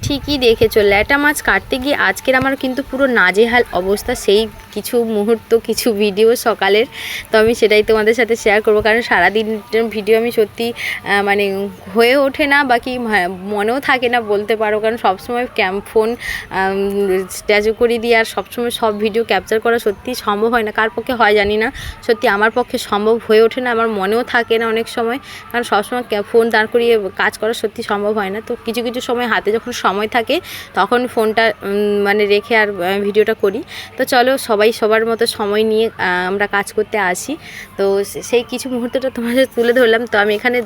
ঠিকই দেখেছো, ল্যাটা মাছ কাটতে গিয়ে আজকের আমার কিন্তু পুরো নাজেহাল অবস্থা। সেই কিছু মুহূর্ত, কিছু ভিডিও সকালের, তো আমি সেটাই তোমাদের সাথে শেয়ার করব। কারণ সারাদিন ভিডিও আমি সত্যি মানে হয়ে ওঠে না, বাকি মনেও থাকে না বলতে পারো। কারণ সবসময় ফোন স্ট্যাচু করে দিয়ে আর সবসময় সব ভিডিও ক্যাপচার করা সত্যি সম্ভব হয় না। কার পক্ষে হয় জানি না, সত্যি আমার পক্ষে সম্ভব হয়ে ওঠে না, আমার মনেও থাকে না অনেক সময়। কারণ সবসময় ফোন দাঁড় করিয়ে কাজ করা সত্যি সম্ভব হয় না। তো কিছু কিছু সময় হাতে যখন সময় থাকে তখন ফোনটা মানে রেখে আর ভিডিওটা করি। তো চলো সবাই সবার মতো সময় নিয়ে আমরা কাজ করতে আসি। তো সেই কিছু মুহূর্তটা তোমাদের তুলে ধরলাম। তো আমি এখানে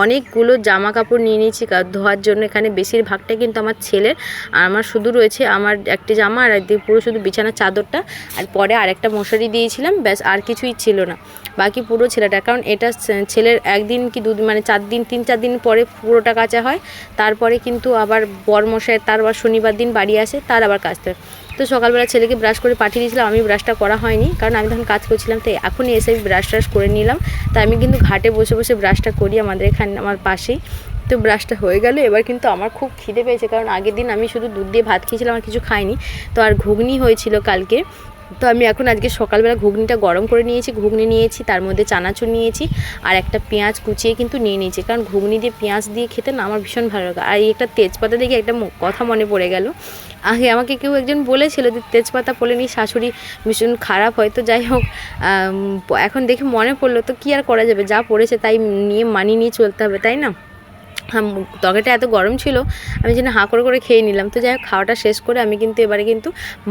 অনেকগুলো জামা কাপড় নিয়ে নিয়েছি ধোয়ার জন্য। এখানে বেশিরভাগটাই কিন্তু আমার ছেলের, আর আমার শুধু রয়েছে আমার একটি জামা আর একদিকে পুরো শুধু বিছানার চাদরটা, আর পরে আরেকটা মশারি দিয়েছিলাম, ব্যাস আর কিছুই ছিল না, বাকি পুরো ছেলেটা। কারণ এটা ছেলের একদিন কি দুদিন মানে 3-4 দিন পরে পুরোটা কাচা হয়। তারপরে কিন্তু আবার বরমশাই তার আবার শনিবার দিন বাড়ি আসে, তার আবার কাচতে হয়। তো সকালবেলা ছেলেকে ব্রাশ করে পাঠিয়ে দিয়েছিলাম, আমি ব্রাশটা করা হয়নি কারণ আমি তখন কাজ করছিলাম। তো এখনই এসে আমি ব্রাশ ট্রাশ করে নিলাম। তাই আমি কিন্তু ঘাটে বসে বসে ব্রাশটা করি আমাদের এখানে, আমার পাশেই। তো ব্রাশটা হয়ে গেল। এবার কিন্তু আমার খুব খিদে পেয়েছে, কারণ আগের দিন আমি শুধু দুধ দিয়ে ভাত খেয়েছিলাম, আর কিছু খাইনি। তো আর ঘুগনি হয়েছিল কালকে। তো আমি এখন আজকে সকালবেলা ঘুগনিটা গরম করে নিয়েছি, ঘুগনি নিয়েছি, তার মধ্যে চানাচুর নিয়েছি, আর একটা পেঁয়াজ কুচিয়ে কিন্তু নিয়ে নিয়েছি। কারণ ঘুগনি দিয়ে পেঁয়াজ দিয়ে খেতে না আমার ভীষণ ভালো লাগে। আর এই একটা তেজপাতা দেখে একটা কথা মনে পড়ে গেল। আগে আমাকে কেউ একজন বলেছিল যে তেজপাতা পড়লে নি শাশুড়ি ভীষণ খারাপ হয়। তো যাই হোক, এখন দেখে মনে পড়লো, তো কী আর করা যাবে, যা পড়েছে তাই নিয়ে মানিয়ে নিয়ে চলতে হবে, তাই না? তরকারিটা এত গরম ছিল, আমি যেন হাঁ করে করে খেয়ে নিলাম। তো যাই হোক, খাওয়াটা শেষ করে আমি কিন্তু এবারে কিন্তু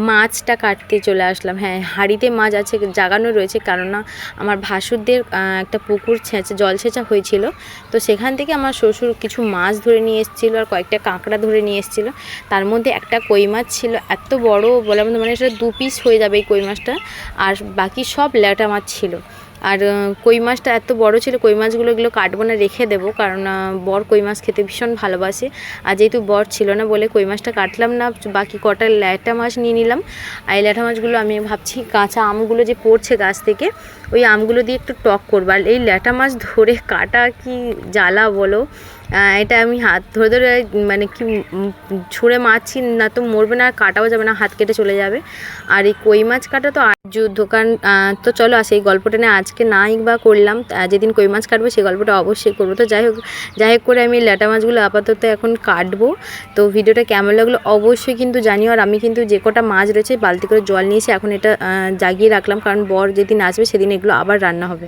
মাছটা কাটতে চলে আসলাম। হ্যাঁ, হাঁড়িতে মাছ আছে, জাগানো রয়েছে, কেননা আমার ভাসুরদের একটা পুকুর জল ছেঁচা হয়েছিল। তো সেখান থেকে আমার শ্বশুর কিছু মাছ ধরে নিয়ে এসেছিলো, আর কয়েকটা কাঁকড়া ধরে নিয়ে এসেছিলো। তার মধ্যে একটা কই মাছ ছিল, এত বড় বলার মধ্যে, মানে সেটা 2 পিস হয়ে যাবে এই কই মাছটা। আর বাকি সব ল্যাটা মাছ ছিল। আর কই মাছটা এত বড় ছিল, কই মাছগুলো এগুলো কাটবো না, রেখে দেবো, কারণ বর কই মাছ খেতে ভীষণ ভালোবাসে। আর যেহেতু বর ছিল না বলে কই মাছটা কাটলাম না, বাকি কটা ল্যাটা মাছ নিয়ে নিলাম। আর এই ল্যাটা মাছগুলো আমি ভাবছি কাঁচা আমগুলো যে পড়ছে গাছ থেকে, ওই আমগুলো দিয়ে একটু টক করবো। আর এই ল্যাটা মাছ ধরে কাটা কি জ্বালা বলো। এটা আমি হাত ধরে ধরে মানে কি ছুঁড়ে মারছি, না তো মরবে না, আর কাটাও যাবে না, হাত কেটে চলে যাবে। আর এই কই মাছ কাটা তো দোকান। তো চলো সেই গল্পটা নিয়ে আজকে নাই বা করলাম, যেদিন কই মাছ কাটবো সেই গল্পটা অবশ্যই করবো। তো যাই হোক করে আমি ল্যাটা মাছগুলো আপাতত এখন কাটবো। তো ভিডিওটা কেমন লাগলো অবশ্যই কিন্তু জানিও। আর আমি কিন্তু যে কটা মাছ রয়েছে বালতি করে জল নিয়েছি, এখন এটা জাগিয়ে রাখলাম, কারণ বর যেদিন আসবে সেদিন এগুলো আবার রান্না হবে।